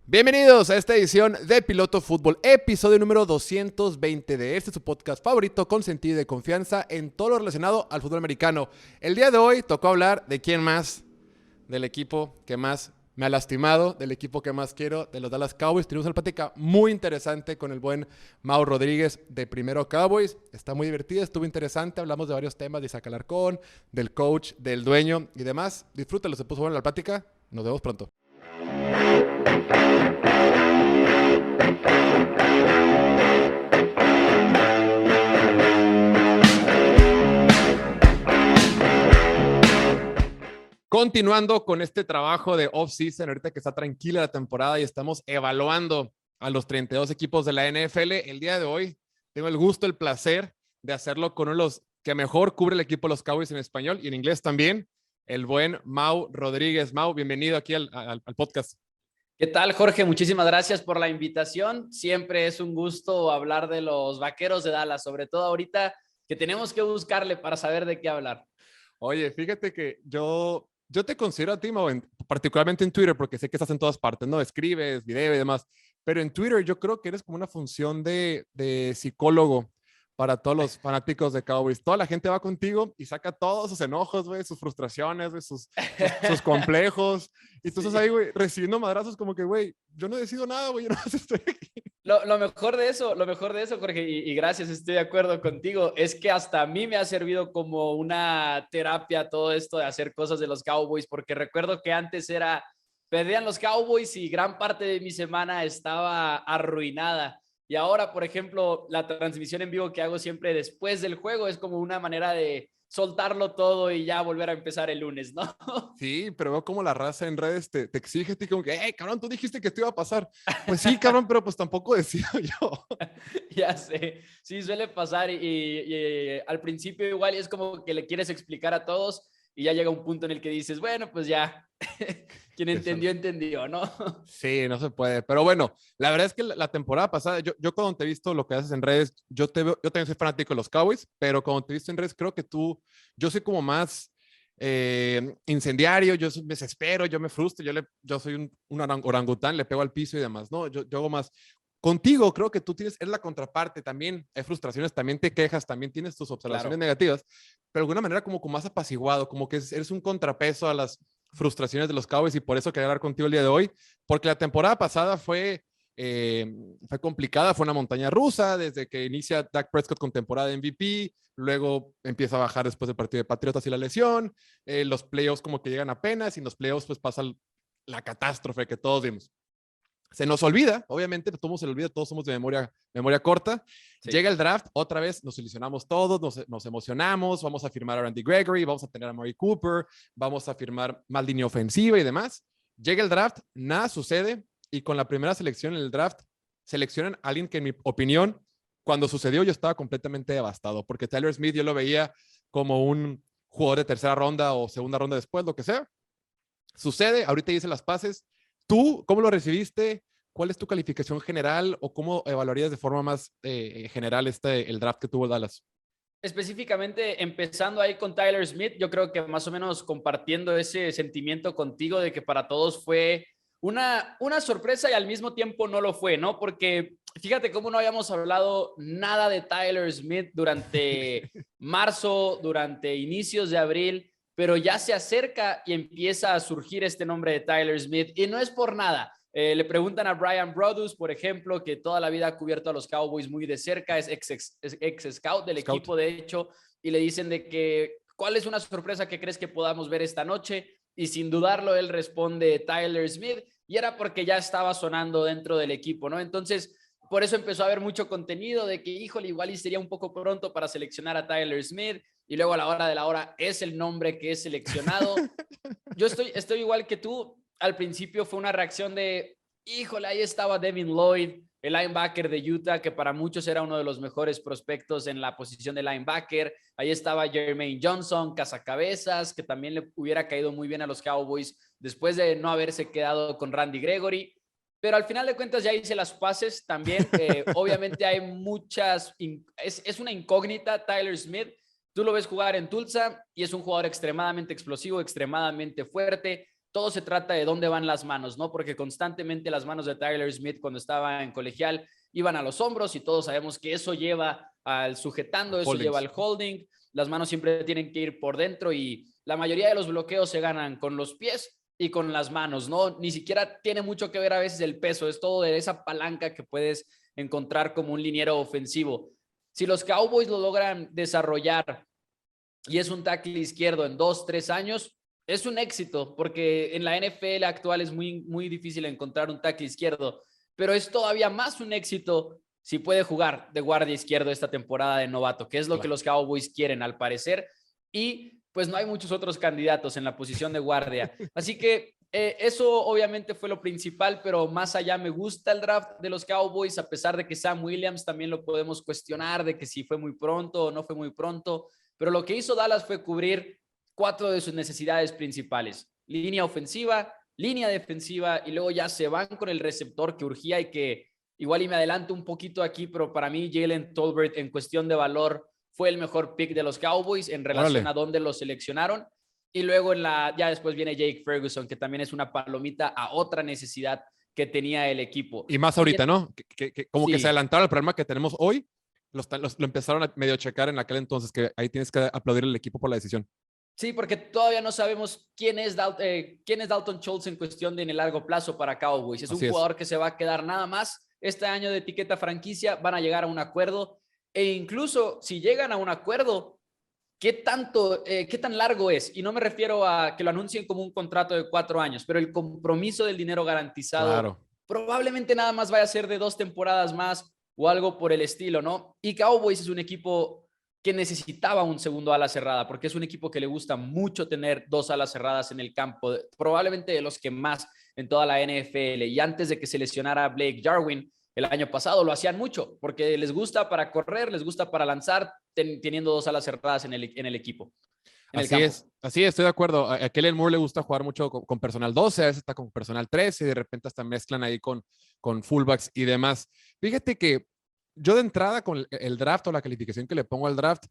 Bienvenidos a esta edición de Piloto Fútbol, episodio número 220 de este su podcast favorito con sentido y de confianza en todo lo relacionado al fútbol americano. El día de hoy tocó hablar de quién más, del equipo que más me ha lastimado, del equipo que más quiero, de los Dallas Cowboys. Tenemos una plática muy interesante con el buen Mau Rodríguez de Primero Cowboys. Está muy divertida, estuvo interesante. Hablamos de varios temas, de Isaac Alarcón, del coach, del dueño y demás. Disfrútalo, se puso buena la plática. Nos vemos pronto. Continuando con este trabajo de off-season, ahorita que está tranquila la temporada y estamos evaluando a los 32 equipos de la NFL, el día de hoy tengo el gusto, el placer de hacerlo con uno de los que mejor cubre el equipo de los Cowboys en español y en inglés también, el buen Mau Rodríguez. Mau, bienvenido aquí al podcast. ¿Qué tal, Jorge? Muchísimas gracias por la invitación. Siempre es un gusto hablar de los Vaqueros de Dallas, sobre todo ahorita que tenemos que buscarle para saber de qué hablar. Oye, fíjate que yo te considero a ti, Mau, particularmente en Twitter, porque sé que estás en todas partes, ¿no? Escribes, video y demás, pero en Twitter yo creo que eres como una función de psicólogo para todos los fanáticos de Cowboys. Toda la gente va contigo y saca todos sus enojos, güey, sus frustraciones, güey, sus complejos. Y tú estás ahí, güey, recibiendo madrazos como que, güey, yo no decido nada, güey, yo no estoy aquí. Lo mejor de eso, Jorge, y gracias, estoy de acuerdo contigo, es que hasta a mí me ha servido como una terapia todo esto de hacer cosas de los Cowboys, porque recuerdo que antes perdían los Cowboys y gran parte de mi semana estaba arruinada. Y ahora, por ejemplo, la transmisión en vivo que hago siempre después del juego es como una manera de soltarlo todo y ya volver a empezar el lunes, ¿no? Sí, pero veo como la raza en redes te exige a ti como que, hey, cabrón, tú dijiste que esto iba a pasar. Pues sí, cabrón, pero pues tampoco decido yo. Ya sé, sí, suele pasar y al principio igual es como que le quieres explicar a todos y ya llega un punto en el que dices, bueno, pues ya, quien entendió, entendió, ¿no? Sí, no se puede. Pero bueno, la verdad es que la temporada pasada, yo cuando te he visto lo que haces en redes, yo también soy fanático de los Cowboys, pero cuando te he visto en redes, creo que yo soy como más incendiario, me desespero, yo me frustro, yo soy un orangután, le pego al piso y demás, ¿no? Yo hago más. Contigo creo que eres la contraparte también, hay frustraciones, también te quejas, también tienes tus observaciones Claro. negativas, pero de alguna manera como más apaciguado, como que eres un contrapeso a las frustraciones de los Cowboys y por eso quería hablar contigo el día de hoy, porque la temporada pasada fue complicada, fue una montaña rusa, desde que inicia Dak Prescott con temporada de MVP, luego empieza a bajar después del partido de Patriotas y la lesión, los playoffs como que llegan apenas y en los playoffs pues pasa la catástrofe que todos vimos. Se nos olvida, obviamente, todo se le olvida, todos somos de memoria corta. Sí. Llega el draft, otra vez nos ilusionamos todos, nos emocionamos, vamos a firmar a Randy Gregory, vamos a tener a Murray Cooper, vamos a firmar más línea ofensiva y demás. Llega el draft, nada sucede y con la primera selección en el draft seleccionan a alguien que en mi opinión, cuando sucedió yo estaba completamente devastado, porque Tyler Smith yo lo veía como un jugador de tercera ronda o segunda ronda después, lo que sea. Sucede, ahorita hice las pases. ¿Tú cómo lo recibiste? ¿Cuál es tu calificación general o cómo evaluarías de forma más general el draft que tuvo Dallas? Específicamente, empezando ahí con Tyler Smith, yo creo que más o menos compartiendo ese sentimiento contigo de que para todos fue una sorpresa y al mismo tiempo no lo fue, ¿no? Porque fíjate cómo no habíamos hablado nada de Tyler Smith durante marzo, durante inicios de abril, pero ya se acerca y empieza a surgir este nombre de Tyler Smith y no es por nada. Le preguntan a Brian Brodus, por ejemplo, que toda la vida ha cubierto a los Cowboys muy de cerca, es ex scout del equipo, de hecho, y le dicen de que, ¿cuál es una sorpresa que crees que podamos ver esta noche? Y sin dudarlo, él responde Tyler Smith, y era porque ya estaba sonando dentro del equipo, ¿no? Entonces, por eso empezó a haber mucho contenido de que, híjole, igual y sería un poco pronto para seleccionar a Tyler Smith, y luego a la hora de la hora es el nombre que es seleccionado. Yo estoy igual que tú. Al principio fue una reacción de, híjole, ahí estaba Devin Lloyd, el linebacker de Utah, que para muchos era uno de los mejores prospectos en la posición de linebacker. Ahí estaba Jermaine Johnson, cazacabezas, que también le hubiera caído muy bien a los Cowboys después de no haberse quedado con Randy Gregory. Pero al final de cuentas ya hice las paces también. Obviamente hay es una incógnita Tyler Smith. Tú lo ves jugar en Tulsa y es un jugador extremadamente explosivo, extremadamente fuerte. todo se trata de dónde van las manos, ¿no? Porque constantemente las manos de Tyler Smith cuando estaba en colegial iban a los hombros y todos sabemos que eso lleva al sujetando, eso lleva al holding. Las manos siempre tienen que ir por dentro y la mayoría de los bloqueos se ganan con los pies y con las manos, ¿no? Ni siquiera tiene mucho que ver a veces el peso, es todo de esa palanca que puedes encontrar como un liniero ofensivo. Si los Cowboys lo logran desarrollar y es un tackle izquierdo en 2-3 años, es un éxito, porque en la NFL actual es muy difícil encontrar un tackle izquierdo, pero es todavía más un éxito si puede jugar de guardia izquierdo esta temporada de novato, que es lo que los Cowboys quieren al parecer, y pues no hay muchos otros candidatos en la posición de guardia. Así que eso obviamente fue lo principal, pero más allá me gusta el draft de los Cowboys, a pesar de que Sam Williams también lo podemos cuestionar, de que si fue muy pronto o no fue muy pronto, pero lo que hizo Dallas fue cubrir 4 de sus necesidades principales: línea ofensiva, línea defensiva, y luego ya se van con el receptor que urgía y que igual y me adelanto un poquito aquí, pero para mí Jalen Tolbert en cuestión de valor fue el mejor pick de los Cowboys en relación a dónde lo seleccionaron. Y luego ya después viene Jake Ferguson, que también es una palomita a otra necesidad que tenía el equipo. Y más ahorita, ¿no? Como que se adelantaron al problema que tenemos hoy, lo empezaron a medio checar en aquel entonces, que ahí tienes que aplaudir al equipo por la decisión. Sí, porque todavía no sabemos quién es Dalton Schultz en cuestión de en el largo plazo para Cowboys. Es un jugador que se va a quedar nada más este año de etiqueta franquicia, van a llegar a un acuerdo, e incluso si llegan a un acuerdo, ¿qué tan largo es? Y no me refiero a que lo anuncien como un contrato de 4 años, pero el compromiso del dinero garantizado probablemente nada más vaya a ser de 2 temporadas más o algo por el estilo, ¿no? Y Cowboys es un equipo que necesitaba un segundo ala cerrada, porque es un equipo que le gusta mucho tener 2 alas cerradas en el campo, probablemente de los que más en toda la NFL. Y antes de que se lesionara Blake Jarwin el año pasado, lo hacían mucho, porque les gusta para correr, les gusta para lanzar, teniendo 2 alas cerradas en el equipo. Así es, estoy de acuerdo. A Kellen Moore le gusta jugar mucho con personal 12, a veces está con personal 13 y de repente hasta mezclan ahí con fullbacks y demás. Fíjate que yo de entrada con el draft o la calificación que le pongo al draft,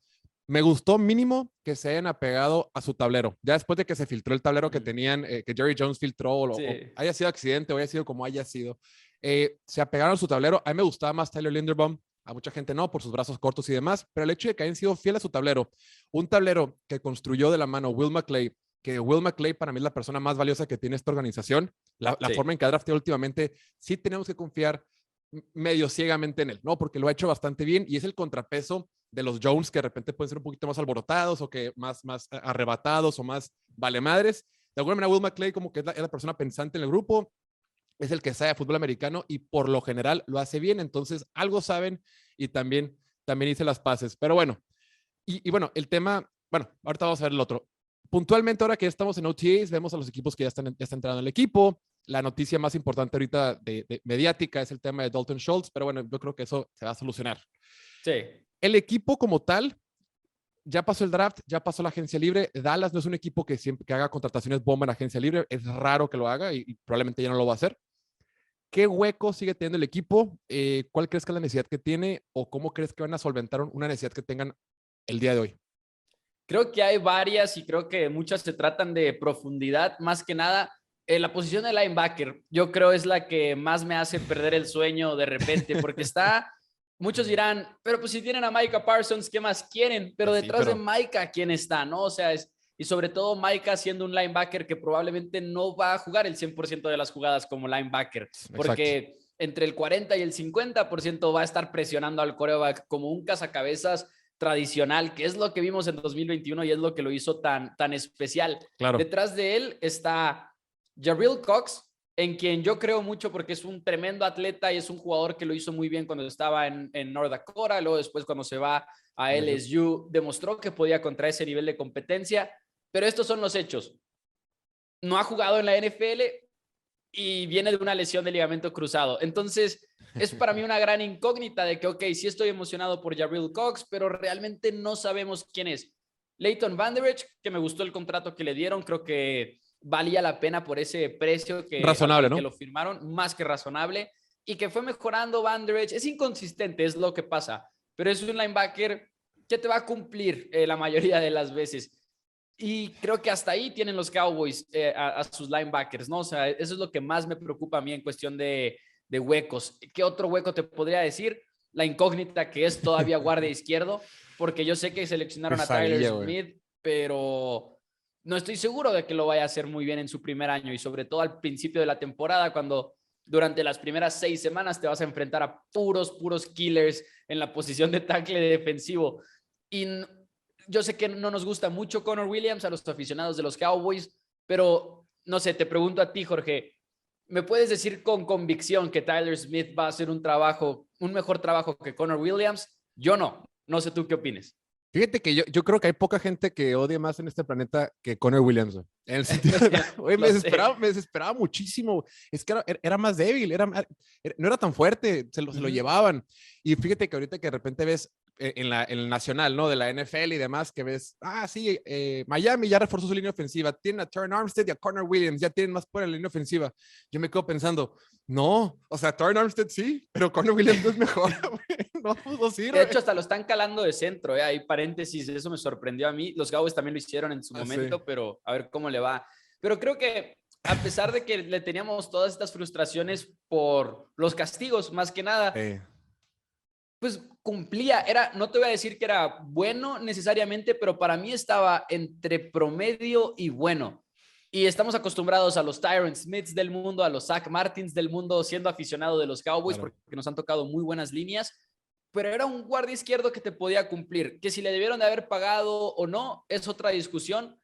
me gustó mínimo que se hayan apegado a su tablero. Ya después de que se filtró el tablero que tenían, que Jerry Jones filtró, o haya sido accidente o haya sido como haya sido, se apegaron a su tablero. A mí me gustaba más Tyler Linderbaum. A mucha gente no, por sus brazos cortos y demás, pero el hecho de que hayan sido fieles a su tablero, un tablero que construyó de la mano Will McClay, que Will McClay para mí es la persona más valiosa que tiene esta organización, la forma en que ha drafteado últimamente, sí tenemos que confiar medio ciegamente en él, ¿no? Porque lo ha hecho bastante bien y es el contrapeso de los Jones que de repente pueden ser un poquito más alborotados o que más arrebatados o más vale madres. De alguna manera Will McClay como que es la persona pensante en el grupo, es el que sabe de fútbol americano y por lo general lo hace bien, entonces algo saben y también hice las pases. Pero bueno, y bueno, el tema, bueno, ahorita vamos a ver el otro. Puntualmente ahora que estamos en OTAs, vemos a los equipos que ya están entrando en el equipo. La noticia más importante ahorita de mediática es el tema de Dalton Schultz, pero bueno, yo creo que eso se va a solucionar. Sí. El equipo como tal, ya pasó el draft, ya pasó la agencia libre. Dallas no es un equipo que siempre que haga contrataciones bomba en la agencia libre, es raro que lo haga y probablemente ya no lo va a hacer. ¿Qué hueco sigue teniendo el equipo? ¿Cuál crees que es la necesidad que tiene o cómo crees que van a solventar una necesidad que tengan el día de hoy? Creo que hay varias y creo que muchas se tratan de profundidad, más que nada. La posición de linebacker, yo creo es la que más me hace perder el sueño de repente, porque muchos dirán, pero pues si tienen a Micah Parsons, ¿qué más quieren? Pero detrás de Micah, ¿quién está? ¿No? O sea, y sobre todo Micah siendo un linebacker que probablemente no va a jugar el 100% de las jugadas como linebacker, porque entre el 40 y el 50% va a estar presionando al quarterback como un cazacabezas tradicional, que es lo que vimos en 2021 y es lo que lo hizo tan especial. Claro. Detrás de él está Jabril Cox, en quien yo creo mucho porque es un tremendo atleta y es un jugador que lo hizo muy bien cuando estaba en North Dakota, luego después cuando se va a LSU demostró que podía contra ese nivel de competencia, pero estos son los hechos. No ha jugado en la NFL y viene de una lesión de ligamento cruzado. Entonces, es para mí una gran incógnita de que, ok, sí estoy emocionado por Jabril Cox, pero realmente no sabemos quién es. Leighton Vander Esch, que me gustó el contrato que le dieron, creo que valía la pena por ese precio razonable, ¿no? que lo firmaron, más que razonable, y que fue mejorando Vander Esch. Es inconsistente, es lo que pasa, pero es un linebacker que te va a cumplir la mayoría de las veces. Y creo que hasta ahí tienen los Cowboys a sus linebackers, ¿no? O sea, eso es lo que más me preocupa a mí en cuestión de huecos. ¿Qué otro hueco te podría decir? La incógnita que es todavía guardia izquierdo, porque yo sé que seleccionaron a Tyler Pesadilla, güey. Smith, pero no estoy seguro de que lo vaya a hacer muy bien en su primer año y sobre todo al principio de la temporada, cuando durante las primeras 6 semanas te vas a enfrentar a puros killers en la posición de tackle defensivo. Y yo sé que no nos gusta mucho Connor Williams a los aficionados de los Cowboys, pero no sé, te pregunto a ti, Jorge, ¿me puedes decir con convicción que Tyler Smith va a hacer un mejor trabajo que Connor Williams? Yo no sé tú qué opines. Fíjate que yo creo que hay poca gente que odia más en este planeta que Connor Williams, güey. En el sentido de, güey, me desesperaba muchísimo. Es que era más débil, no era tan fuerte, se lo llevaban. Y fíjate que ahorita que de repente ves en el nacional, ¿no? De la NFL y demás, que ves, sí, Miami ya reforzó su línea ofensiva, tienen a Terron Armstead y a Connor Williams, ya tienen más por en la línea ofensiva. Yo me quedo pensando, no, o sea, Terron Armstead sí, pero Connor Williams no es mejor, no sirve. De hecho, hasta lo están calando de centro, Hay paréntesis, eso me sorprendió a mí. Los Cowboys también lo hicieron en su momento, Sí. pero a ver cómo le va. Pero creo que a pesar de que le teníamos todas estas frustraciones por los castigos, más que nada, pues cumplía, no te voy a decir que era bueno necesariamente, pero para mí estaba entre promedio y bueno. Y estamos acostumbrados a los Tyron Smiths del mundo, a los Zach Martins del mundo, siendo aficionado de los Cowboys, Claro. porque nos han tocado muy buenas líneas, pero era un guardia izquierdo que te podía cumplir, que si le debieron de haber pagado o no, es otra discusión.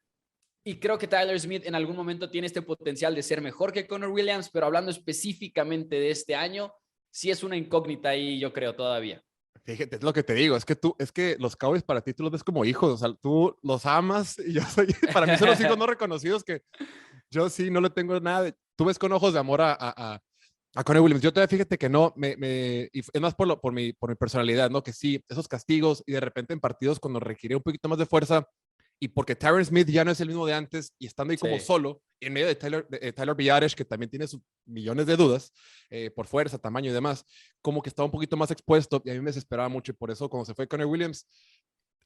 Y creo que Tyler Smith en algún momento tiene este potencial de ser mejor que Connor Williams, pero hablando específicamente de este año, sí es una incógnita ahí, yo creo, todavía. Fíjate, es lo que te digo, es que los Cowboys para ti tú los ves como hijos, o sea, tú los amas y yo soy, para mí son los hijos no reconocidos que yo sí no le tengo nada, tú ves con ojos de amor a Conor Williams. Yo todavía fíjate que no, y es más por mi personalidad, ¿no? Que sí, esos castigos y de repente en partidos cuando requiere un poquito más de fuerza y porque Tyron Smith ya no es el mismo de antes y estando ahí como Sí. solo, en medio de Tyler Biadasz, que también tiene sus millones de dudas por fuerza, tamaño y demás, como que estaba un poquito más expuesto y a mí me desesperaba mucho y por eso cuando se fue Conor Williams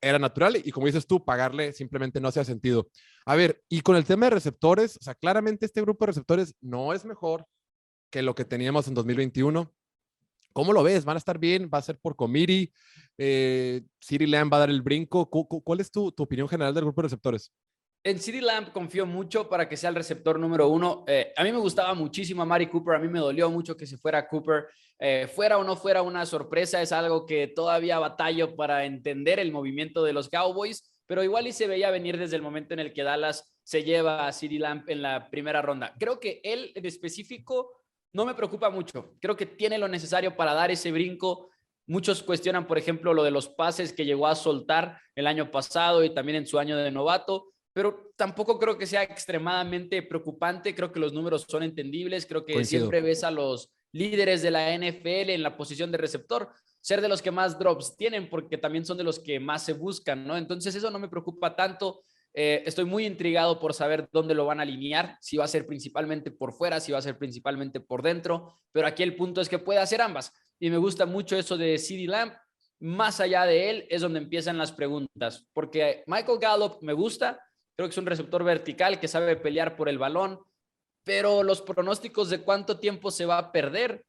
era natural y como dices tú, pagarle simplemente no hacía sentido. A ver, y con el tema de receptores, o sea, claramente este grupo de receptores no es mejor que lo que teníamos en 2021. ¿Cómo lo ves? ¿Van a estar bien? ¿Va a ser por committee? ¿CeeDee Lamb va a dar el brinco? ¿Cuál es tu opinión general del grupo de receptores? En CeeDee Lamb confío mucho para que sea el receptor número 1. A mí me gustaba muchísimo a Amari Cooper. A mí me dolió mucho que se fuera Cooper. Fuera o no fuera una sorpresa, es algo que todavía batallo para entender el movimiento de los Cowboys, pero igual y se veía venir desde el momento en el que Dallas se lleva a CeeDee Lamb en la primera ronda. Creo que él en específico no me preocupa mucho. Creo que tiene lo necesario para dar ese brinco. Muchos cuestionan, por ejemplo, lo de los pases que llegó a soltar el año pasado y también en su año de novato, pero tampoco creo que sea extremadamente preocupante. Creo que los números son entendibles. Creo que Coincido. siempre ves a los líderes de la NFL en la posición de receptor ser de los que más drops tienen, porque también son de los que más se buscan, ¿no? Entonces eso no me preocupa tanto. Estoy muy intrigado por saber dónde lo van a alinear, si va a ser principalmente por fuera, si va a ser principalmente por dentro, pero aquí el punto es que puede hacer ambas. Y me gusta mucho eso de CeeDee Lamb. Más allá de él es donde empiezan las preguntas, porque Michael Gallup me gusta, creo que es un receptor vertical que sabe pelear por el balón, pero los pronósticos de cuánto tiempo se va a perder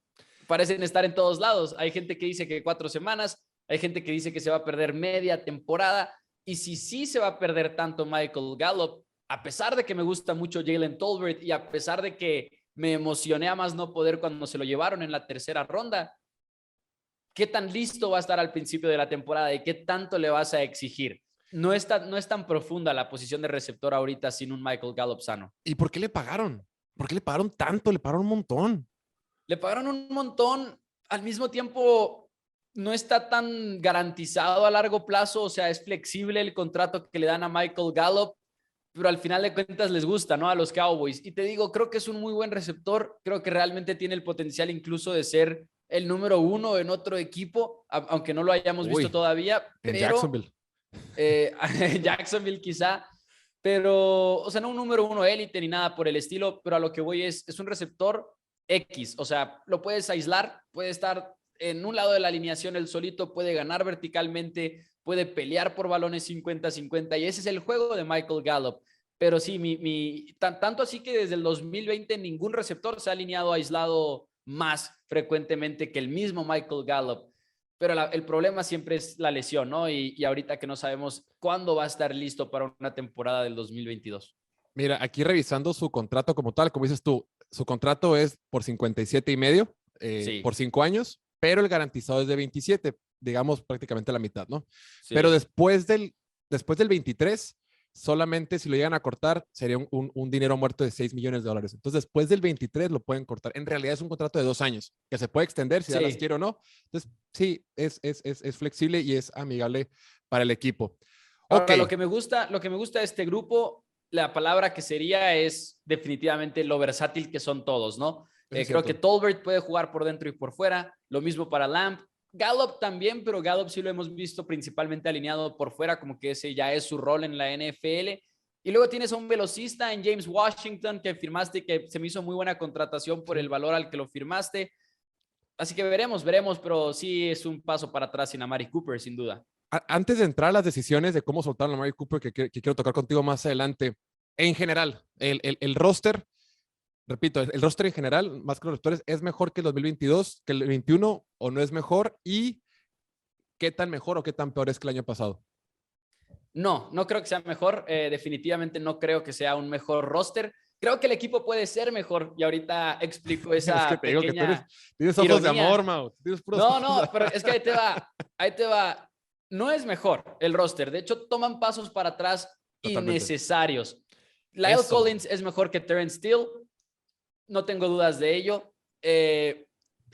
parecen estar en todos lados. Hay gente que dice que 4 semanas, hay gente que dice que se va a perder media temporada, y si sí se va a perder tanto Michael Gallup, a pesar de que me gusta mucho Jalen Tolbert y a pesar de que me emocioné a más no poder cuando se lo llevaron en la tercera ronda, ¿qué tan listo va a estar al principio de la temporada y qué tanto le vas a exigir? No es tan profunda la posición de receptor ahorita sin un Michael Gallup sano. ¿Y por qué le pagaron? ¿Por qué le pagaron tanto? Le pagaron un montón. Le pagaron un montón, al mismo tiempo no está tan garantizado a largo plazo, o sea, es flexible el contrato que le dan a Michael Gallup, pero al final de cuentas les gusta, ¿no? A los Cowboys. Y te digo, creo que es un muy buen receptor, creo que realmente tiene el potencial incluso de ser el número 1 en otro equipo, aunque no lo hayamos visto todavía, En pero Jacksonville. Jacksonville quizá, pero, o sea, no un número 1 élite ni nada por el estilo, pero a lo que voy es un receptor X, o sea, lo puedes aislar, puede estar en un lado de la alineación el solito, puede ganar verticalmente, puede pelear por balones 50-50 y ese es el juego de Michael Gallup. Pero sí, tanto así que desde el 2020 ningún receptor se ha alineado aislado más frecuentemente que el mismo Michael Gallup. Pero el problema siempre es la lesión, ¿no? Y ahorita que no sabemos cuándo va a estar listo para una temporada del 2022. Mira, aquí revisando su contrato como tal, como dices tú, su contrato es por 57.5 Sí, por 5 años, pero el garantizado es de 27, digamos prácticamente la mitad, ¿no? sí. Pero después del 23, solamente si lo llegan a cortar, sería un dinero muerto de $6 millones. Entonces, después del 23 lo pueden cortar. En realidad es un contrato de 2 años, que se puede extender si Sí. Dallas quiere o no. Entonces, sí, es flexible y es amigable para el equipo. Ahora, Ok. lo que me gusta de este grupo, la palabra que sería es definitivamente lo versátil que son todos, ¿no? Creo que Tolbert puede jugar por dentro y por fuera, lo mismo para Lamb. Gallup también, pero Gallup sí lo hemos visto principalmente alineado por fuera, como que ese ya es su rol en la NFL. Y luego tienes a un velocista en James Washington que firmaste, que se me hizo muy buena contratación por el valor al que lo firmaste. Así que veremos, pero sí es un paso para atrás sin Amari Cooper, sin duda. Antes de entrar a las decisiones de cómo soltar a Amari Cooper, que quiero tocar contigo más adelante, en general, el roster, repito, el roster en general, más que los receptores, ¿es mejor que el 2022, que el 21 o no es mejor? ¿Y qué tan mejor o qué tan peor es que el año pasado? No creo que sea mejor. Definitivamente no creo que sea un mejor roster. Creo que el equipo puede ser mejor y ahorita explico Es que esa te digo que pequeña tienes ojos de ironía. amor, Mau. Tienes puros No, pero es que ahí te va. No es mejor el roster. De hecho, toman pasos para atrás Totalmente. innecesarios. Lyle Eso. Collins es mejor que Terrence Steele. No tengo dudas de ello.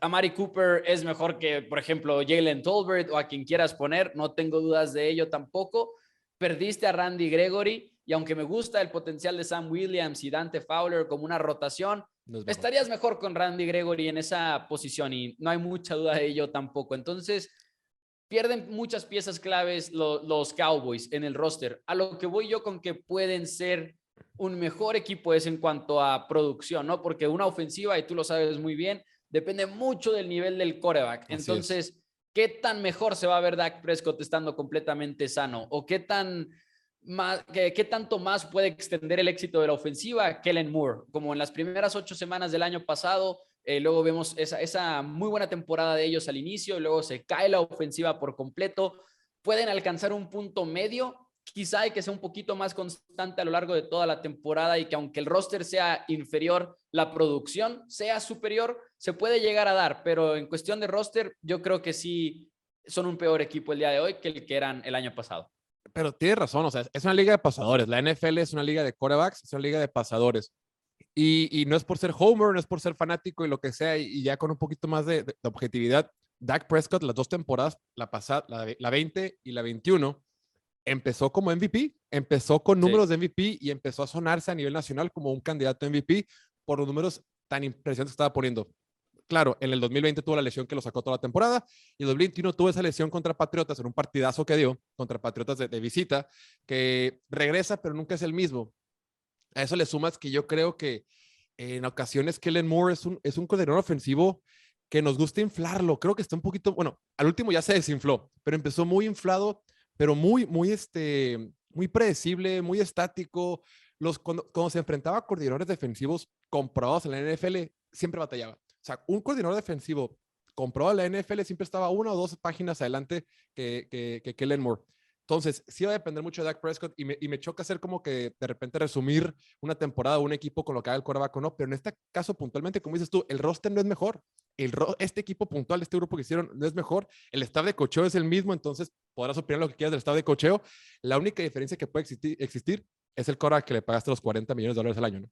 Amari Cooper es mejor que, por ejemplo, Jalen Tolbert o a quien quieras poner. No tengo dudas de ello tampoco. Perdiste a Randy Gregory y aunque me gusta el potencial de Sam Williams y Dante Fowler como una rotación, No es mejor. estarías mejor con Randy Gregory en esa posición y no hay mucha duda de ello tampoco. Entonces, pierden muchas piezas claves los Cowboys en el roster. A lo que voy yo con que pueden ser un mejor equipo es en cuanto a producción, ¿no? Porque una ofensiva, y tú lo sabes muy bien, depende mucho del nivel del quarterback. Entonces, ¿qué tan mejor se va a ver Dak Prescott estando completamente sano? ¿O qué tanto más puede extender el éxito de la ofensiva Kellen Moore? Como en las primeras 8 semanas del año pasado, luego vemos esa muy buena temporada de ellos al inicio, y luego se cae la ofensiva por completo. Pueden alcanzar un punto medio, quizá hay que ser un poquito más constante a lo largo de toda la temporada y que aunque el roster sea inferior, la producción sea superior, se puede llegar a dar, pero en cuestión de roster, yo creo que sí son un peor equipo el día de hoy que el que eran el año pasado. Pero tienes razón, o sea, es una liga de pasadores. La NFL es una liga de quarterbacks, es una liga de pasadores. Y no es por ser homer, no es por ser fanático y lo que sea, y ya con un poquito más de objetividad. Dak Prescott, las 2 temporadas, la pasada, la 20 y la 21, empezó como MVP, empezó con números de MVP y empezó a sonarse a nivel nacional como un candidato a MVP por los números tan impresionantes que estaba poniendo. Claro, en el 2020 tuvo la lesión que lo sacó toda la temporada y en el 2021 tuvo esa lesión contra Patriotas en un partidazo que dio contra Patriotas de visita, que regresa pero nunca es el mismo. A eso le sumas que yo creo que en ocasiones Kellen Moore es un coordinador ofensivo que nos gusta inflarlo. Creo que está un poquito, bueno, al último ya se desinfló, pero empezó muy inflado, pero muy predecible, muy estático. Cuando se enfrentaba a coordinadores defensivos comprobados en la NFL, siempre batallaba. O sea, un coordinador defensivo comprobado en la NFL siempre estaba 1 o 2 páginas adelante que Kellen Moore. Entonces, sí va a depender mucho de Dak Prescott y me choca hacer como que de repente resumir una temporada o un equipo con lo que haga el quarterback o no, pero en este caso puntualmente, como dices tú, el roster no es mejor. Este equipo puntual, este grupo que hicieron no es mejor. El staff de cocheo es el mismo, entonces podrás opinar lo que quieras del staff de cocheo. La única diferencia que puede existir es el quarterback que le pagaste los $40 millones al año, ¿no?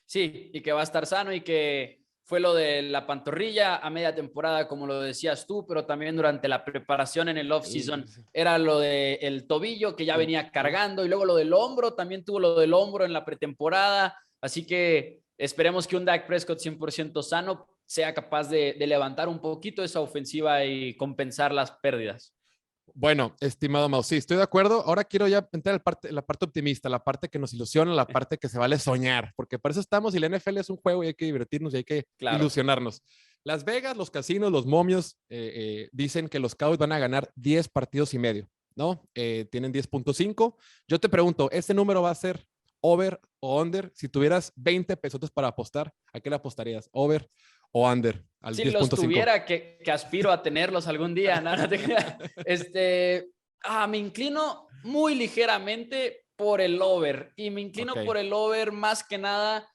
Sí, y que va a estar sano y que fue lo de la pantorrilla a media temporada, como lo decías tú, pero también durante la preparación en el off-season era lo del tobillo que ya venía cargando y luego lo del hombro, también tuvo lo del hombro en la pretemporada. Así que esperemos que un Dak Prescott 100% sano sea capaz de levantar un poquito esa ofensiva y compensar las pérdidas. Bueno, estimado Mau, sí, estoy de acuerdo. Ahora quiero ya entrar en la parte optimista, la parte que nos ilusiona, la parte que se vale soñar, porque para eso estamos y la NFL es un juego y hay que divertirnos y hay que ilusionarnos. Las Vegas, los casinos, los momios dicen que los Cowboys van a ganar 10 partidos y medio. ¿no? Tienen 10.5. Yo te pregunto, ¿este número va a ser over o under? Si tuvieras 20 pesos para apostar, ¿a qué le apostarías? ¿Over o under al Si los 10.5? tuviera, que aspiro a tenerlos algún día, no, no te creas. Me inclino muy ligeramente por el over y me inclino Ok, por el over más que nada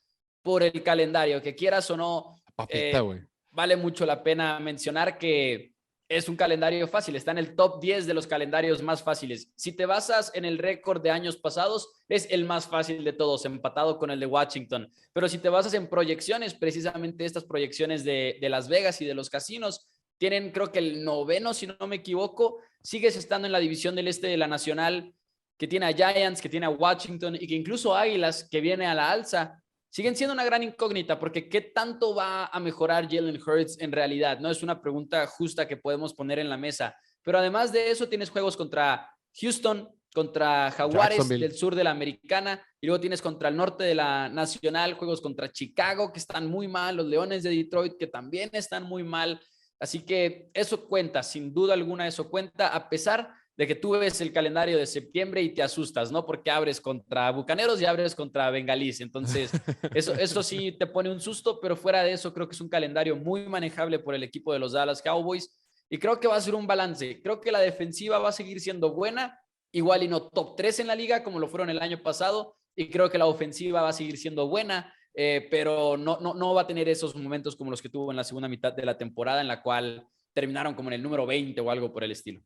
por el calendario, que quieras o no, papita, güey. vale mucho la pena mencionar que es un calendario fácil, está en el top 10 de los calendarios más fáciles. Si te basas en el récord de años pasados, es el más fácil de todos, empatado con el de Washington. Pero si te basas en proyecciones, precisamente estas proyecciones de Las Vegas y de los casinos, tienen creo que el noveno, si no me equivoco, sigues estando en la división del este de la Nacional, que tiene a Giants, que tiene a Washington y que incluso Águilas, que viene a la alza, siguen siendo una gran incógnita, porque ¿qué tanto va a mejorar Jalen Hurts en realidad? No es una pregunta justa que podemos poner en la mesa. Pero además de eso, tienes juegos contra Houston, contra Jaguares Jacksonville. del sur de la Americana, y luego tienes contra el norte de la Nacional, juegos contra Chicago, que están muy mal, los Leones de Detroit, que también están muy mal. Así que eso cuenta, sin duda alguna eso cuenta, a pesar de que tú ves el calendario de septiembre y te asustas, ¿no? Porque abres contra Bucaneros y abres contra Bengalís. Entonces, eso sí te pone un susto, pero fuera de eso creo que es un calendario muy manejable por el equipo de los Dallas Cowboys y creo que va a ser un balance. Creo que la defensiva va a seguir siendo buena, igual y no top 3 en la liga como lo fueron el año pasado, y creo que la ofensiva va a seguir siendo buena, pero no va a tener esos momentos como los que tuvo en la segunda mitad de la temporada, en la cual terminaron como en el número 20 o algo por el estilo.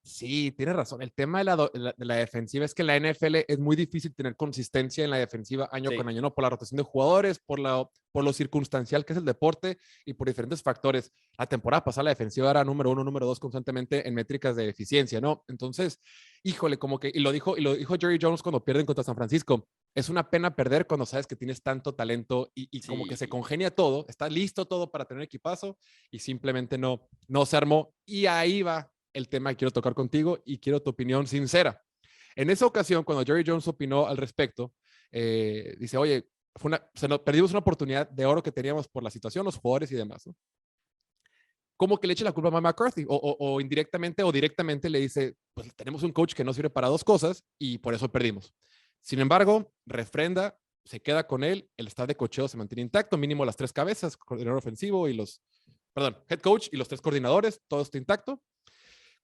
Sí, tienes razón. El tema de la defensiva es que en la NFL es muy difícil tener consistencia en la defensiva año con Sí. año, ¿no? Por la rotación de jugadores, por lo circunstancial que es el deporte y por diferentes factores. La temporada pasada la defensiva era número 1, número 2 constantemente en métricas de eficiencia, ¿no? Entonces, híjole, como que, y lo dijo Jerry Jones cuando pierden contra San Francisco, es una pena perder cuando sabes que tienes tanto talento y como que se Sí. congenia todo, está listo todo para tener equipazo y simplemente no se armó. Y ahí va el tema que quiero tocar contigo y quiero tu opinión sincera. En esa ocasión, cuando Jerry Jones opinó al respecto, dice, oye, perdimos una oportunidad de oro que teníamos por la situación, los jugadores y demás, ¿no? Como que le eche la culpa a Mike McCarthy o indirectamente o directamente le dice, pues tenemos un coach que no sirve para dos cosas y por eso perdimos. Sin embargo, refrenda, se queda con él, el staff de cocheo se mantiene intacto, mínimo las tres cabezas, coordinador ofensivo y head coach y los tres coordinadores, todo está intacto.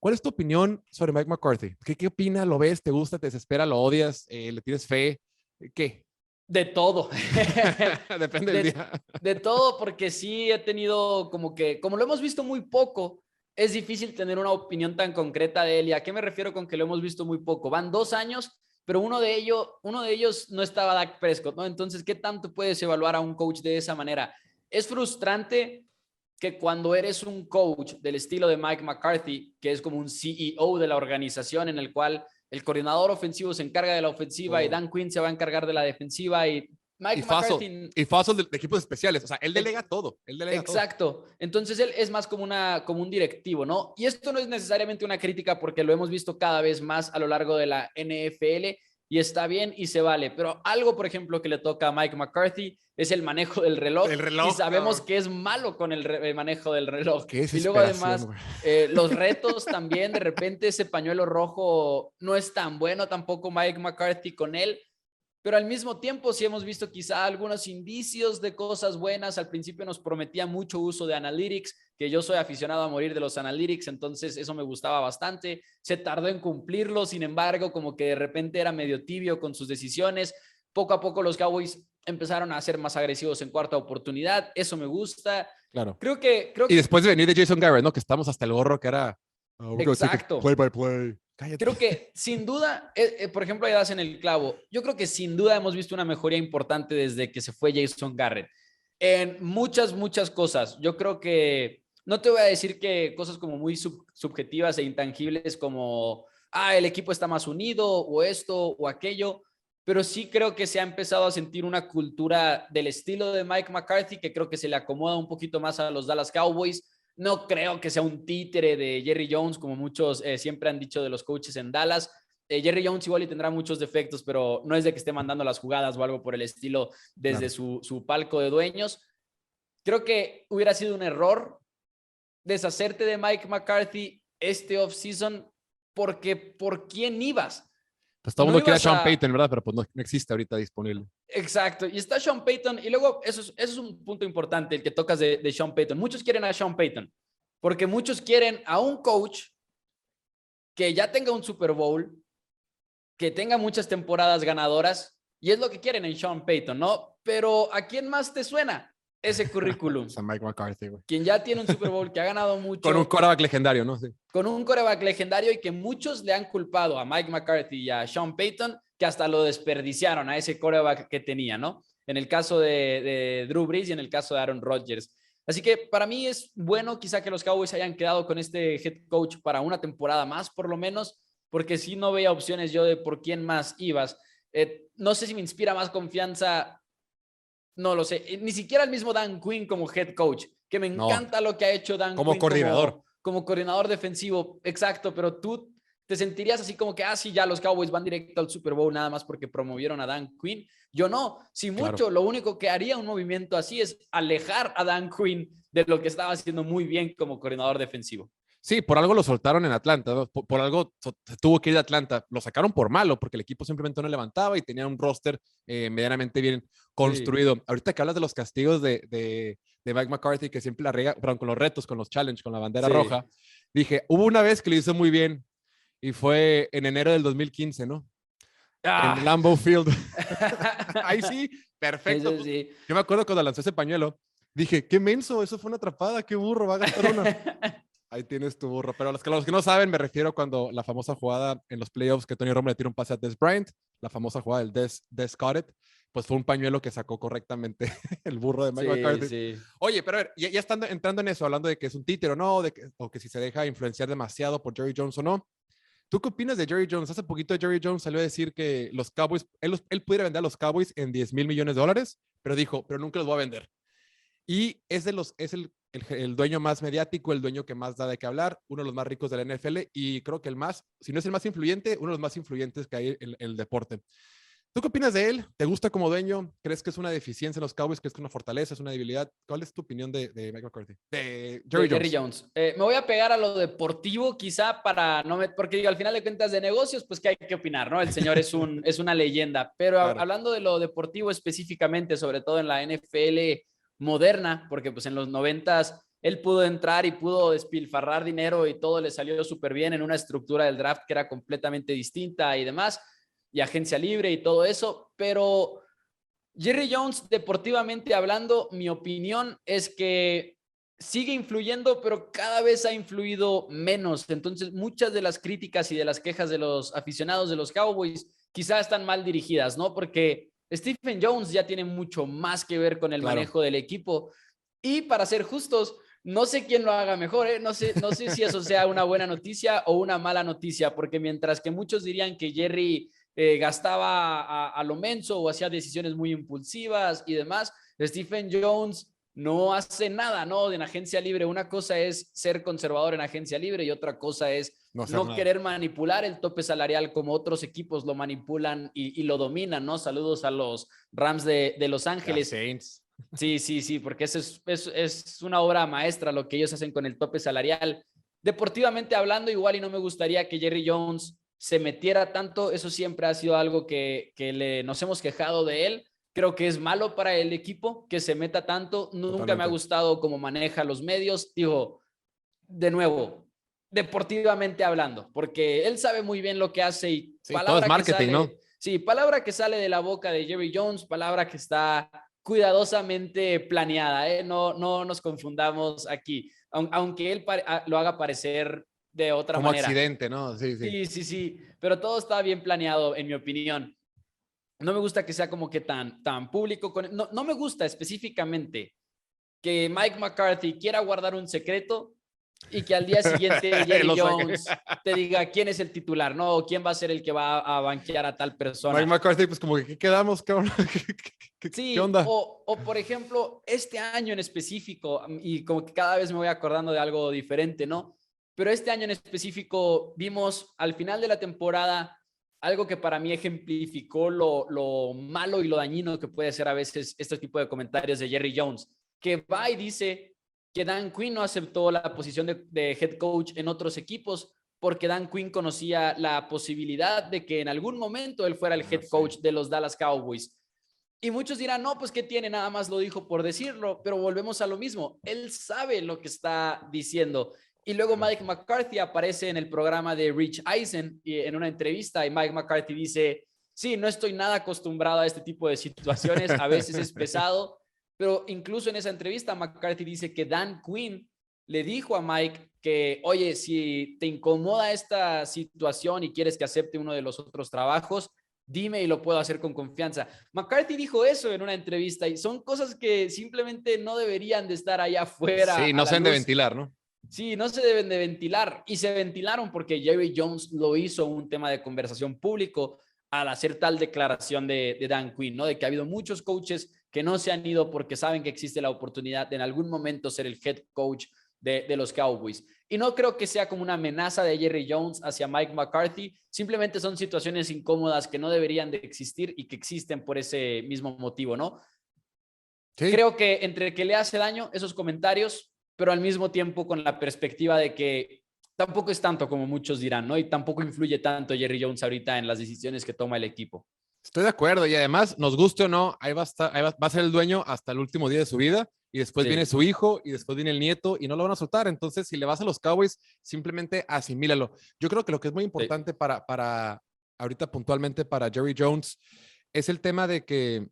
¿Cuál es tu opinión sobre Mike McCarthy? ¿Qué opina? ¿Lo ves? ¿Te gusta? ¿Te desespera? ¿Lo odias? ¿Le tienes fe? ¿Qué? De todo. Depende del de, día. de todo, porque sí he tenido como lo hemos visto muy poco, es difícil tener una opinión tan concreta de él. ¿Y a qué me refiero con que lo hemos visto muy poco? Van 2 años, pero uno de ellos no estaba Dak Prescott, ¿no? Entonces, ¿qué tanto puedes evaluar a un coach de esa manera? Es frustrante que cuando eres un coach del estilo de Mike McCarthy, que es como un CEO de la organización en el cual el coordinador ofensivo se encarga de la ofensiva y Dan Quinn se va a encargar de la defensiva y Y Mike Faso. McCarthy. Y Faso de equipos especiales. O sea, él delega todo. Él delega todo. Exacto. Entonces él es más como un directivo, ¿no? Y esto no es necesariamente una crítica porque lo hemos visto cada vez más a lo largo de la NFL y está bien y se vale. Pero algo, por ejemplo, que le toca a Mike McCarthy es el manejo del reloj, El y reloj, sabemos cabrón. que es malo con el manejo del reloj. Qué Y luego desesperación, además güey. los retos también, de repente ese pañuelo rojo no es tan bueno tampoco Mike McCarthy con él. Pero al mismo tiempo sí hemos visto quizá algunos indicios de cosas buenas. Al principio nos prometía mucho uso de analytics, que yo soy aficionado a morir de los analytics, entonces eso me gustaba bastante. Se tardó en cumplirlo, sin embargo, como que de repente era medio tibio con sus decisiones. Poco a poco los Cowboys empezaron a ser más agresivos en cuarta oportunidad, eso me gusta. Claro. Creo que Y después de venir de Jason Garrett, ¿no? Que estamos hasta el gorro, que era. We're going to take it exacto. play by play. Cállate. Creo que sin duda, por ejemplo, ahí das en el clavo. Yo creo que sin duda hemos visto una mejoría importante desde que se fue Jason Garrett en muchas cosas. Yo creo que no te voy a decir que cosas como muy subjetivas e intangibles como, el equipo está más unido o esto o aquello, pero sí creo que se ha empezado a sentir una cultura del estilo de Mike McCarthy que creo que se le acomoda un poquito más a los Dallas Cowboys. No creo que sea un títere de Jerry Jones, como muchos siempre han dicho de los coaches en Dallas. Jerry Jones igual y tendrá muchos defectos, pero no es de que esté mandando las jugadas o algo por el estilo desde Claro. su palco de dueños. Creo que hubiera sido un error deshacerte de Mike McCarthy este offseason, porque ¿por quién ibas? Pues todo el No mundo quiere a ibas Sean a... Payton, ¿verdad? Pero pues no existe ahorita disponible. Exacto, y está Sean Payton, y luego eso es un punto importante, el que tocas de Sean Payton. Muchos quieren a Sean Payton, porque muchos quieren a un coach que ya tenga un Super Bowl, que tenga muchas temporadas ganadoras, y es lo que quieren en Sean Payton, ¿no? Pero ¿a quién más te suena ese currículum? San Mike McCarthy, güey. Quien ya tiene un Super Bowl, que ha ganado Con un mucho, quarterback legendario, ¿no? Sí. con un quarterback legendario y que muchos le han culpado a Mike McCarthy y a Sean Payton, que hasta lo desperdiciaron a ese quarterback que tenía, ¿no? En el caso de Drew Brees y en el caso de Aaron Rodgers. Así que para mí es bueno quizá que los Cowboys hayan quedado con este head coach para una temporada más, por lo menos, porque si no veía opciones yo de por quién más ibas. No sé si me inspira más confianza, no lo sé. Ni siquiera el mismo Dan Quinn como head coach, que me No, encanta lo que ha hecho Dan como Quinn coordinador. como coordinador defensivo. Exacto, pero tú te sentirías así como que, sí, ya los Cowboys van directo al Super Bowl nada más porque promovieron a Dan Quinn. Yo no, si mucho, Claro. lo único que haría un movimiento así es alejar a Dan Quinn de lo que estaba haciendo muy bien como coordinador defensivo. Sí, por algo lo soltaron en Atlanta, ¿no? Por algo se tuvo que ir de Atlanta. Lo sacaron por malo, porque el equipo simplemente no levantaba y tenía un roster medianamente bien Sí. construido. Ahorita que hablas de los castigos de Mike McCarthy, que siempre la riega, perdón, con los retos, con los challenges, con la bandera Sí. roja, dije, hubo una vez que lo hizo muy bien y fue en enero del 2015, ¿no? En Ah. Lambeau Field. Ahí sí, perfecto. Eso sí. Yo me acuerdo cuando lanzó ese pañuelo, dije, qué menso, eso fue una atrapada, qué burro, va a gastar una. Ahí tienes tu burro. Pero los que no saben, me refiero cuando la famosa jugada en los playoffs que Tony Romo le tira un pase a Dez Bryant, la famosa jugada del Dez Caught It, pues fue un pañuelo que sacó correctamente el burro de Mike Sí, McCarthy. sí. Oye, pero a ver, ya estando, entrando en eso, hablando de que es un títere o no, o que si se deja influenciar demasiado por Jerry Jones o no, ¿tú qué opinas de Jerry Jones? Hace poquito Jerry Jones salió a decir que los Cowboys, él pudiera vender a los Cowboys en $10,000 millones, pero dijo, pero nunca los voy a vender. Y es el dueño más mediático, el dueño que más da de qué hablar, uno de los más ricos de la NFL y creo que el más, si no es el más influyente, uno de los más influyentes que hay en el deporte. ¿Tú qué opinas de él? ¿Te gusta como dueño? ¿Crees que es una deficiencia en los Cowboys? ¿Crees que es una fortaleza? ¿Es una debilidad? ¿Cuál es tu opinión de Mike McCarthy? De Jerry De Jerry Jones. Jones. Me voy a pegar a lo deportivo quizá para no me, porque digo, al final de cuentas de negocios, pues que hay que opinar, ¿no? El señor es una leyenda, pero Claro. hablando de lo deportivo específicamente, sobre todo en la NFL moderna, porque pues en los 90s él pudo entrar y pudo despilfarrar dinero y todo le salió súper bien en una estructura del draft que era completamente distinta y demás, y agencia libre y todo eso, pero Jerry Jones, deportivamente hablando, mi opinión es que sigue influyendo, pero cada vez ha influido menos. Entonces, muchas de las críticas y de las quejas de los aficionados de los Cowboys quizás están mal dirigidas, ¿no? Porque Stephen Jones ya tiene mucho más que ver con el Claro. manejo del equipo. Y para ser justos, no sé quién lo haga mejor, ¿eh? No sé si eso sea una buena noticia o una mala noticia, porque mientras que muchos dirían que Jerry gastaba a lo menso o hacía decisiones muy impulsivas y demás, Stephen Jones no hace nada, ¿no? En agencia libre, una cosa es ser conservador en agencia libre y otra cosa es No hacer no nada. querer manipular el tope salarial como otros equipos lo manipulan y lo dominan, ¿no? Saludos a los Rams de Los Ángeles. Saints. Sí, sí, sí, porque eso es una obra maestra lo que ellos hacen con el tope salarial. Deportivamente hablando, igual y no me gustaría que Jerry Jones se metiera tanto, eso siempre ha sido algo que nos hemos quejado de él. Creo que es malo para el equipo que se meta tanto. Nunca me ha Totalmente. gustado cómo maneja los medios. Digo, de nuevo, deportivamente hablando, porque él sabe muy bien lo que hace y Sí, todo es marketing, ¿no? sí, palabra que sale de la boca de Jerry Jones, palabra que está cuidadosamente planeada, ¿eh? No nos confundamos aquí, aunque él lo haga parecer de otra Como manera. accidente, ¿no? Sí, sí. Sí, sí, sí, pero todo está bien planeado, en mi opinión. No me gusta que sea como que tan público. No me gusta específicamente que Mike McCarthy quiera guardar un secreto y que al día siguiente Jerry Jones te diga quién es el titular, ¿no? O quién va a ser el que va a banquear a tal Mike persona. McCarthy, pues como que, ¿qué quedamos, cabrón? ¿Qué Sí, onda? o por ejemplo, este año en específico, y como que cada vez me voy acordando de algo diferente, ¿no? Pero este año en específico vimos al final de la temporada algo que para mí ejemplificó lo malo y lo dañino que puede ser a veces este tipo de comentarios de Jerry Jones, que va y dice que Dan Quinn no aceptó la posición de head coach en otros equipos porque Dan Quinn conocía la posibilidad de que en algún momento él fuera el head coach de los Dallas Cowboys. Y muchos dirán, no, pues ¿qué tiene? Nada más lo dijo por decirlo, pero volvemos a lo mismo. Él sabe lo que está diciendo. Y luego Mike McCarthy aparece en el programa de Rich Eisen en una entrevista y Mike McCarthy dice, sí, no estoy nada acostumbrado a este tipo de situaciones, a veces es pesado, pero incluso en esa entrevista McCarthy dice que Dan Quinn le dijo a Mike que, oye, si te incomoda esta situación y quieres que acepte uno de los otros trabajos, dime y lo puedo hacer con confianza. McCarthy dijo eso en una entrevista y son cosas que simplemente no deberían de estar allá afuera. Sí, no se deben de ventilar, ¿no? Sí, no se deben de ventilar y se ventilaron porque Jerry Jones lo hizo un tema de conversación público al hacer tal declaración de Dan Quinn, ¿no? De que ha habido muchos coaches que no se han ido porque saben que existe la oportunidad de en algún momento ser el head coach de los Cowboys. Y no creo que sea como una amenaza de Jerry Jones hacia Mike McCarthy, simplemente son situaciones incómodas que no deberían de existir y que existen por ese mismo motivo, ¿no? Sí. Creo que entre que le hace daño esos comentarios, pero al mismo tiempo con la perspectiva de que tampoco es tanto como muchos dirán, ¿no? Y tampoco influye tanto Jerry Jones ahorita en las decisiones que toma el equipo. Estoy de acuerdo y además, nos guste o no, ahí va a ser el dueño hasta el último día de su vida y después viene su hijo y después viene el nieto y no lo van a soltar. Entonces, si le vas a los Cowboys, simplemente asimílalo. Yo creo que lo que es muy importante para ahorita puntualmente para Jerry Jones es el tema de que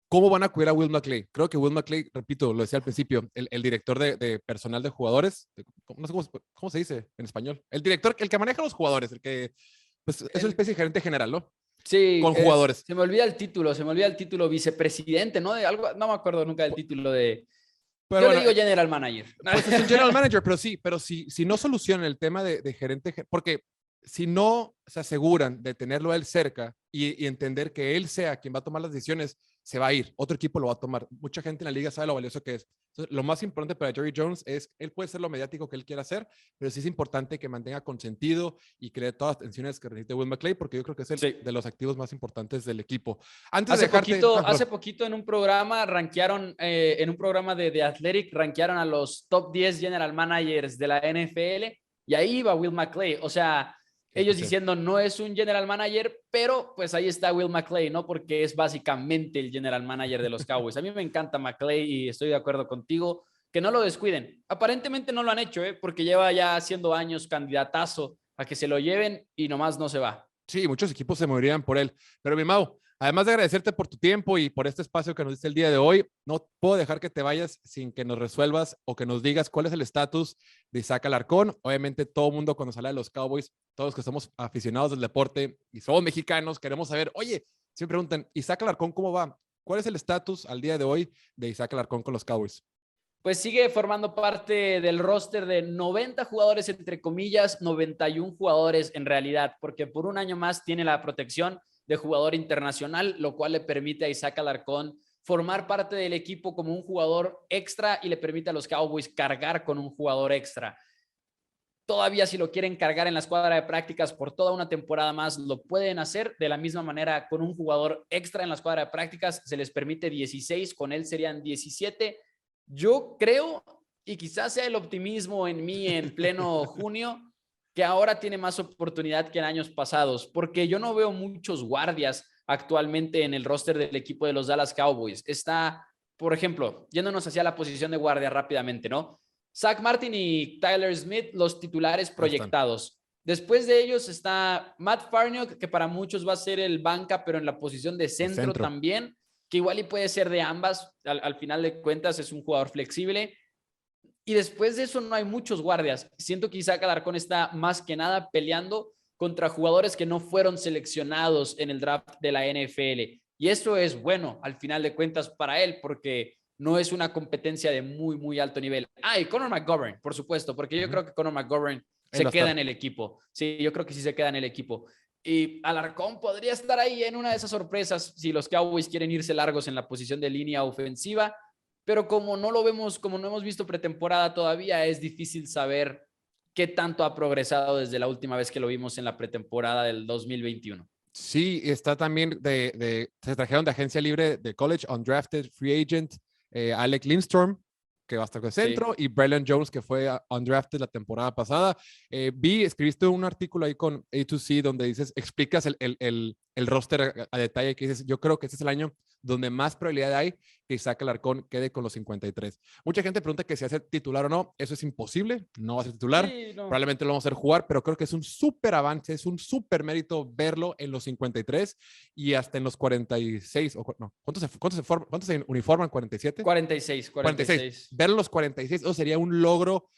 ¿cómo van a cuidar a Will McClay? Creo que Will McClay, repito, lo decía al principio, el director de personal de jugadores, no sé cómo se dice en español, el director, el que maneja a los jugadores, el que pues, es una especie de gerente general, ¿no? Sí, con jugadores. Se me olvida el título, vicepresidente, ¿no? De algo, no me acuerdo nunca del título de... Pero yo bueno, le digo general manager. Pues es un general manager, pero si no solucionan el tema de gerente, porque si no se aseguran de tenerlo a él cerca y entender que él sea quien va a tomar las decisiones, se va a ir, otro equipo lo va a tomar. Mucha gente en la liga sabe lo valioso que es. Entonces, lo más importante para Jerry Jones es, él puede ser lo mediático que él quiera hacer, pero sí es importante que mantenga consentido y cree todas las tensiones que necesita Will McClay, porque yo creo que es el de los activos más importantes del equipo. Hace poquito en un programa rankearon, en un programa de Athletic, rankearon a los top 10 general managers de la NFL y ahí iba Will McClay. O sea, ellos diciendo no es un general manager, pero pues ahí está Will McClay, ¿no? Porque es básicamente el general manager de los Cowboys. A mí me encanta McClay y estoy de acuerdo contigo, que no lo descuiden. Aparentemente no lo han hecho, porque lleva ya haciendo años candidatazo a que se lo lleven y nomás no se va. Sí, muchos equipos se morirían por él. Pero mi Mau, además de agradecerte por tu tiempo y por este espacio que nos diste el día de hoy, no puedo dejar que te vayas sin que nos resuelvas o que nos digas cuál es el estatus de Isaac Alarcón. Obviamente todo el mundo cuando sale de los Cowboys, todos que somos aficionados del deporte y somos mexicanos, queremos saber, oye, si me preguntan, Isaac Alarcón, ¿cómo va? ¿Cuál es el estatus al día de hoy de Isaac Alarcón con los Cowboys? Pues sigue formando parte del roster de 90 jugadores, entre comillas, 91 jugadores en realidad, porque por un año más tiene la protección de jugador internacional, lo cual le permite a Isaac Alarcón formar parte del equipo como un jugador extra y le permite a los Cowboys cargar con un jugador extra. Todavía si lo quieren cargar en la escuadra de prácticas por toda una temporada más, lo pueden hacer de la misma manera con un jugador extra en la escuadra de prácticas. Se les permite 16, con él serían 17. Yo creo, y quizás sea el optimismo en mí en pleno junio, que ahora tiene más oportunidad que en años pasados, porque yo no veo muchos guardias actualmente en el roster del equipo de los Dallas Cowboys. Está, por ejemplo, yéndonos hacia la posición de guardia rápidamente, ¿no? Zach Martin y Tyler Smith, los titulares proyectados. Después de ellos está Matt Farniok, que para muchos va a ser el banca, pero en la posición de centro. También, que igual y puede ser de ambas, al final de cuentas es un jugador flexible. Y después de eso no hay muchos guardias. Siento que Isaac Alarcón está más que nada peleando contra jugadores que no fueron seleccionados en el draft de la NFL. Y eso es bueno, al final de cuentas, para él, porque no es una competencia de muy, muy alto nivel. Y Connor McGovern, por supuesto, porque yo creo que Connor McGovern se queda en el equipo. Sí, yo creo que sí se queda en el equipo. Y Alarcón podría estar ahí en una de esas sorpresas si los Cowboys quieren irse largos en la posición de línea ofensiva, pero como no lo vemos, como no hemos visto pretemporada todavía, es difícil saber qué tanto ha progresado desde la última vez que lo vimos en la pretemporada del 2021. Sí, está también se trajeron de agencia libre de college, undrafted, free agent, Alec Lindstrom, que va a estar de Sí. centro, y Braylon Jones, que fue undrafted la temporada pasada. Escribiste un artículo ahí con A2C donde dices, explicas el roster a detalle, que dices, yo creo que este es el año donde más probabilidad hay que Isaac Alarcón quede con los 53. Mucha gente pregunta que si hace titular o no. Eso es imposible, no va a ser titular. Sí, no. Probablemente lo vamos a hacer jugar, pero creo que es un súper avance, es un súper mérito verlo en los 53 y hasta en los 46. No, ¿cuántos se uniforman? ¿47? 46. 46. Verlo en los 46, eso sería un logro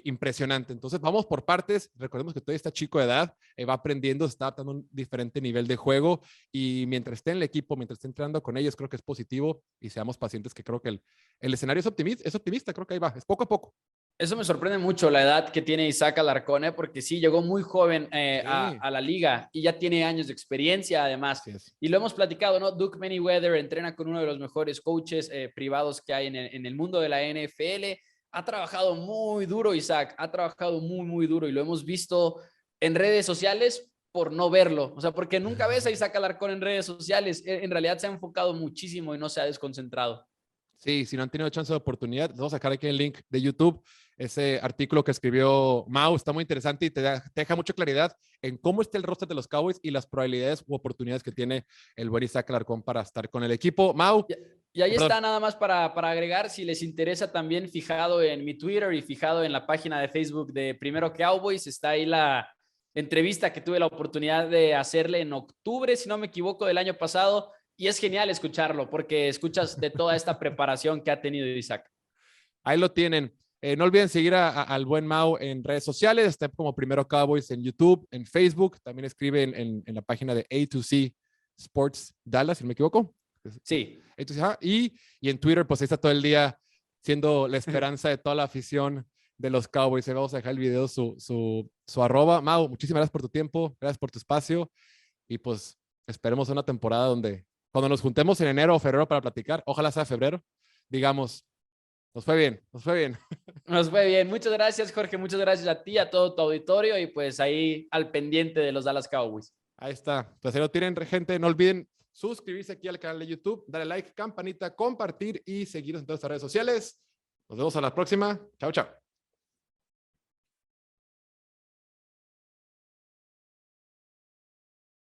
impresionante. Entonces, vamos por partes. Recordemos que todavía está chico de edad, va aprendiendo, está adaptando a un diferente nivel de juego y mientras esté en el equipo, mientras esté entrenando con ellos, creo que es positivo y seamos pacientes, que creo que el escenario es optimista, creo que ahí va, es poco a poco. Eso me sorprende mucho, la edad que tiene Isaac Alarcón, porque sí, llegó muy joven a la liga y ya tiene años de experiencia además. Y lo hemos platicado, ¿no? Duke Manyweather entrena con uno de los mejores coaches privados que hay en el mundo de la NFL. Ha trabajado muy duro, Isaac, ha trabajado muy, muy duro y lo hemos visto en redes sociales por no verlo. O sea, porque nunca ves a Isaac Alarcón en redes sociales. En realidad se ha enfocado muchísimo y no se ha desconcentrado. Sí, si no han tenido chance de oportunidad, vamos a sacar aquí el link de YouTube. Ese artículo que escribió Mau está muy interesante y te deja mucha claridad en cómo está el roster de los Cowboys y las probabilidades u oportunidades que tiene el buen Isaac Alarcón para estar con el equipo. Mau. Y ahí está nada más para agregar, si les interesa también, fijado en mi Twitter y fijado en la página de Facebook de Primero Cowboys, está ahí la entrevista que tuve la oportunidad de hacerle en octubre, si no me equivoco, del año pasado. Y es genial escucharlo porque escuchas de toda esta preparación que ha tenido Isaac. Ahí lo tienen. No olviden seguir al buen Mau en redes sociales. Está como Primero Cowboys en YouTube, en Facebook. También escribe en la página de A2C Sports Dallas, si no me equivoco. Sí. Y en Twitter, pues ahí está todo el día siendo la esperanza de toda la afición de los Cowboys. Ahí vamos a dejar el video, su arroba. Mau, muchísimas gracias por tu tiempo. Gracias por tu espacio. Y pues esperemos una temporada donde cuando nos juntemos en enero o febrero para platicar, ojalá sea febrero, digamos, nos fue bien, nos fue bien. Nos fue bien. Muchas gracias, Jorge. Muchas gracias a ti, a todo tu auditorio y pues ahí al pendiente de los Dallas Cowboys. Ahí está. Pues ahí lo tienen, gente. No olviden suscribirse aquí al canal de YouTube, darle like, campanita, compartir y seguirnos en todas las redes sociales. Nos vemos a la próxima. Chao, chao.